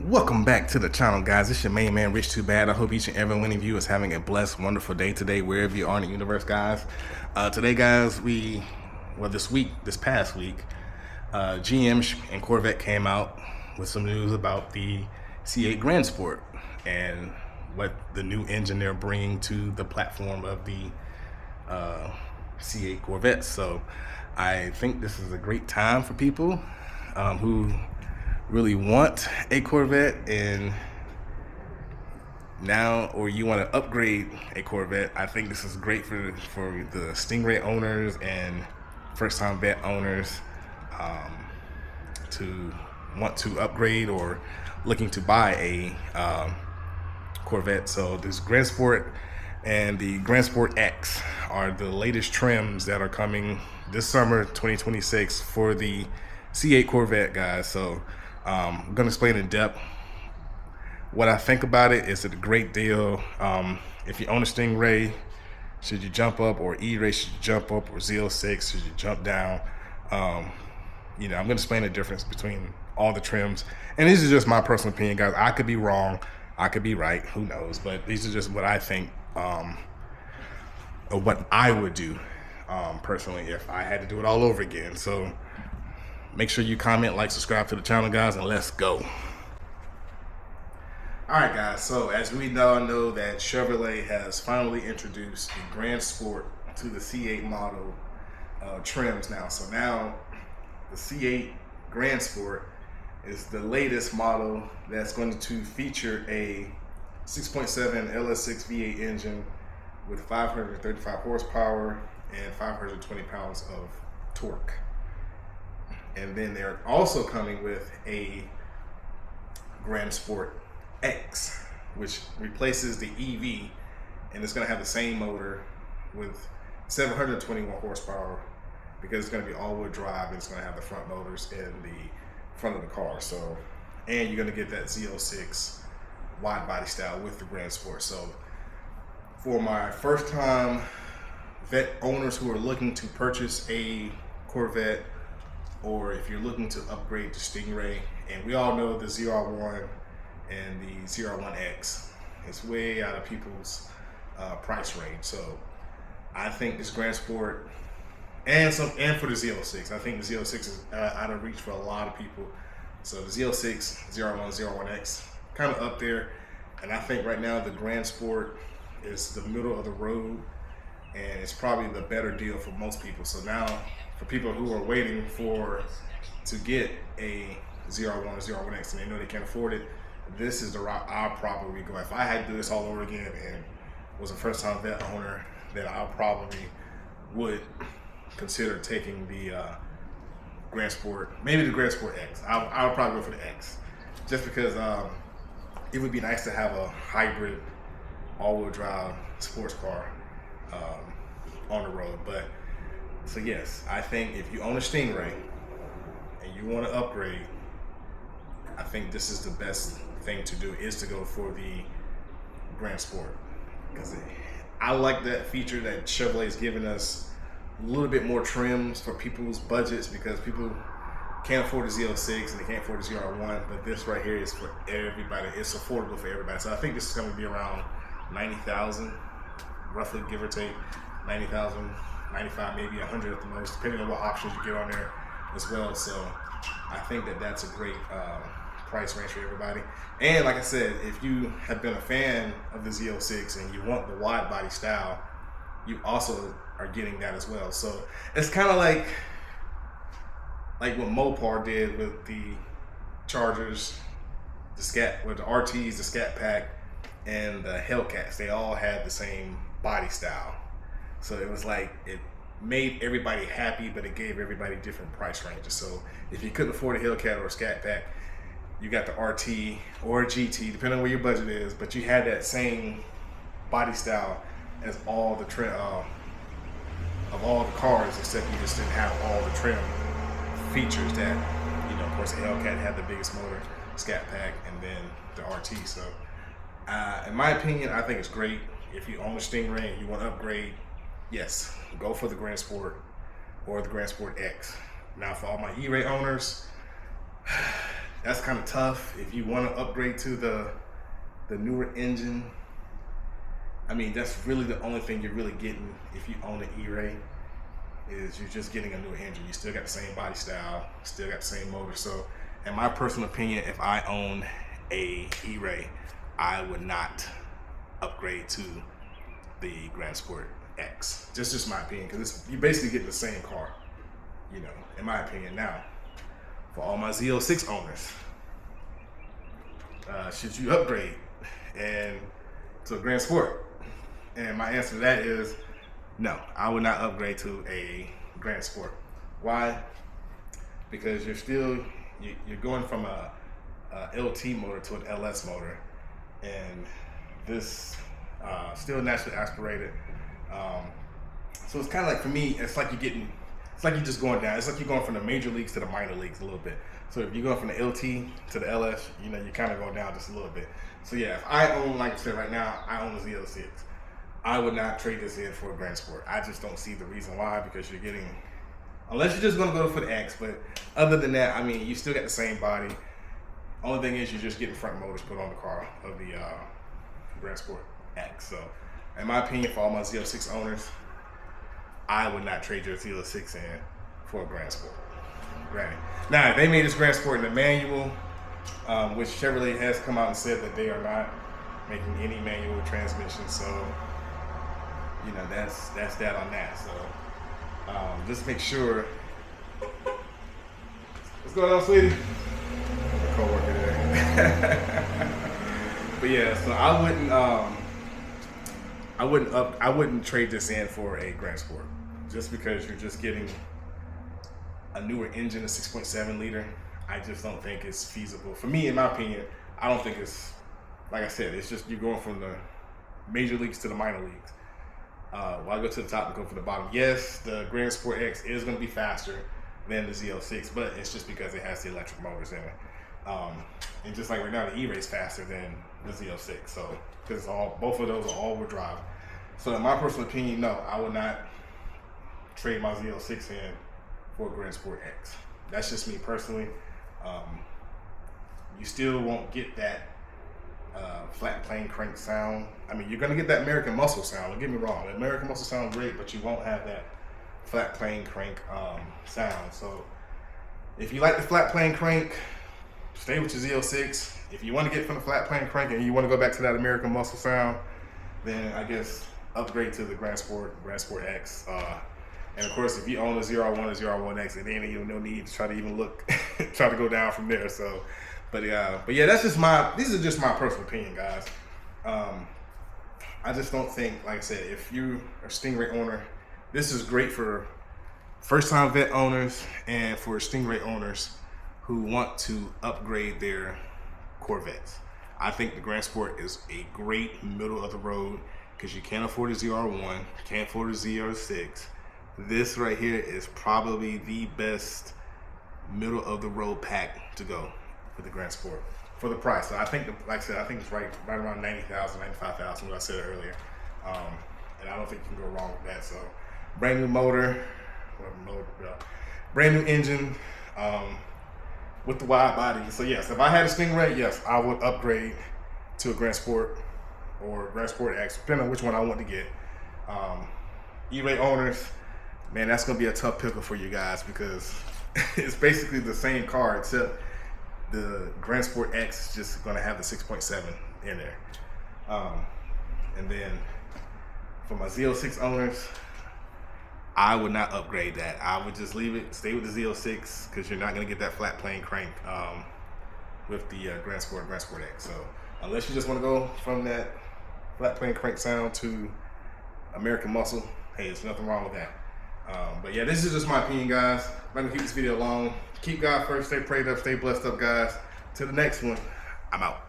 Welcome back to the channel, guys. It's your main man, Rich Too Bad. I hope each and every one of you is having a blessed, wonderful day today, wherever you are in the universe, guys. Today, guys, this past week, GM and Corvette came out with some news about the C8 Grandsport and what the new engine they're bringing to the platform of the C8 Corvette. So I think this is a great time for people who really want a Corvette and now, or you want to upgrade a Corvette. I think this is great for the Stingray owners and first-time vet owners to want to upgrade or looking to buy a Corvette. So this Grandsport and the Grandsport X are the latest trims that are coming this summer 2026 for the C8 Corvette, guys. So I'm going to explain in depth what I think about it. It's a great deal. If you own a Stingray, should you jump up, or E-Ray, should you jump up, or Z06, should you jump down? I'm going to explain the difference between all the trims. And this is just my personal opinion, guys. I could be wrong. I could be right. Who knows? But these are just what I think of what I would do personally if I had to do it all over again. So make sure you comment, like, subscribe to the channel, guys, and let's go. Alright, guys, so as we now know that Chevrolet has finally introduced the Grandsport to the C8 model trims now. So now the C8 Grandsport is the latest model that's going to feature a 6.7 LS6 V8 engine with 535 horsepower and 520 pounds of torque. And then they're also coming with a Grandsport X, which replaces the EV, and it's going to have the same motor with 721 horsepower because it's going to be all-wheel drive, and it's going to have the front motors in the front of the car. So, and you're going to get that Z06 wide body style with the Grandsport. So for my first time vet owners who are looking to purchase a Corvette, or if you're looking to upgrade to Stingray, and we all know the ZR1 and the ZR1X is way out of people's price range. So I think this Grandsport and for the Z06, I think the Z06 is out of reach for a lot of people. So the Z06, ZR1, ZR1X, kind of up there, and I think right now the Grandsport is the middle of the road, and it's probably the better deal for most people. So now, for people who are waiting to get a ZR1 or ZR1X and they know they can't afford it, this is the route I'll probably go. If I had to do this all over again and was a first-time vet owner, then I probably would consider taking the Grandsport, maybe the Grandsport X. I would probably go for the X, just because it would be nice to have a hybrid all-wheel drive sports car on the road. But so yes, I think if you own a Stingray and you want to upgrade, I think this is the best thing to do, is to go for the Grandsport, because I like that feature that Chevrolet is giving us, a little bit more trims for people's budgets, because people can't afford the Z06 and they can't afford the ZR1, but this right here is for everybody. It's affordable for everybody. So I think this is going to be around 90,000, roughly, give or take 90,000. 95, maybe 100 at the most, depending on what options you get on there as well. So I think that that's a great price range for everybody. And like I said, if you have been a fan of the Z06 and you want the wide body style, you also are getting that as well. So it's kind of like what Mopar did with the Chargers, with the RTs, the Scat Pack, and the Hellcats. They all had the same body style. So it was like, it made everybody happy, but it gave everybody different price ranges. So if you couldn't afford a Hellcat or a Scat Pack, you got the RT or a GT, depending on where your budget is, but you had that same body style as all the trim of all the cars, except you just didn't have all the trim features that, of course, the Hellcat had the biggest motor, Scat Pack, and then the RT. So in my opinion, I think it's great. If you own a Stingray and you want to upgrade, yes, go for the Grandsport or the Grandsport X. Now, for all my E-Ray owners, that's kind of tough. If you want to upgrade to the newer engine, I mean, that's really the only thing you're really getting if you own an E-Ray, is you're just getting a newer engine. You still got the same body style, still got the same motor. So in my personal opinion, if I own a E-Ray, I would not upgrade to the Grandsport X. Just my opinion, because you're basically getting the same car, you know, in my opinion. Now, for all my Z06 owners, should you upgrade and to a Grandsport? And my answer to that is no. I would not upgrade to a Grandsport. Why? Because you're going from a LT motor to an LS motor, and this still naturally aspirated. So it's kind of like, for me, it's like you're just going down. It's like you're going from the major leagues to the minor leagues a little bit. So if you're going from the LT to the LS, you know, you're kind of going down just a little bit. So yeah, if I own, like I said, right now, I own a Z06. I would not trade this in for a Grandsport. I just don't see the reason why, because you're getting, unless you're just going to go for the X, but other than that, I mean, you still got the same body. Only thing is you're just getting front motors put on the car of the Grandsport X. So in my opinion, for all my Z06 owners, I would not trade your Z06 in for a Grandsport. Granted. Now, if they made this Grandsport in the manual, which Chevrolet has come out and said that they are not making any manual transmission, so you know, that's that on that. So just make sure. What's going on, sweetie? I'm a co-worker there. But yeah, so I wouldn't trade this in for a Grandsport, just because you're just getting a newer engine, a 6.7 liter. I just don't think it's feasible. For me, in my opinion, I don't think it's, like I said, it's just you're going from the major leagues to the minor leagues. While I go to the top and go from the bottom. Yes, the Grandsport X is going to be faster than the Z06, but it's just because it has the electric motors in it. And just like right now, the E-Ray is faster than the Z06. So, because both of those are all-wheel drive. So in my personal opinion, no, I would not trade my Z06 in for a Grandsport X. That's just me personally. You still won't get that flat plane crank sound. I mean, you're gonna get that American Muscle sound, don't get me wrong. The American Muscle sounds great, but you won't have that flat plane crank sound. So if you like the flat plane crank, stay with your Z06. If you want to get from the flat plane crank and you want to go back to that American Muscle sound, then I guess upgrade to the Grandsport X. And of course, if you own a 01 or 01X, it ain't even no need to try to even look, try to go down from there. So, but yeah, these are just my personal opinion, guys. I just don't think, like I said, if you are a Stingray owner, this is great for first-time vet owners and for Stingray owners who want to upgrade their Corvettes. I think the Grandsport is a great middle of the road, because you can't afford a ZR1, can't afford a ZR6. This right here is probably the best middle of the road pack to go for the Grandsport for the price. So I think, like I said, I think it's right around 90,000, 95,000, what I said earlier. And I don't think you can go wrong with that. So brand new motor, brand new engine, with the wide body. So yes, if I had a Stingray, yes, I would upgrade to a Grandsport or Grandsport X, depending on which one I want to get. E-Ray owners, man, that's gonna be a tough pickle for you guys, because it's basically the same car, except the Grandsport X is just gonna have the 6.7 in there. And then for my Z06 owners, I would not upgrade that. I would just leave it, stay with the Z06, because you're not gonna get that flat plane crank with the Grandsport X. So unless you just wanna go from that flat plane crank sound to American Muscle, hey, there's nothing wrong with that. But yeah, this is just my opinion, guys. I'm not gonna keep this video long. Keep God first, stay prayed up, stay blessed up, guys. Till the next one, I'm out.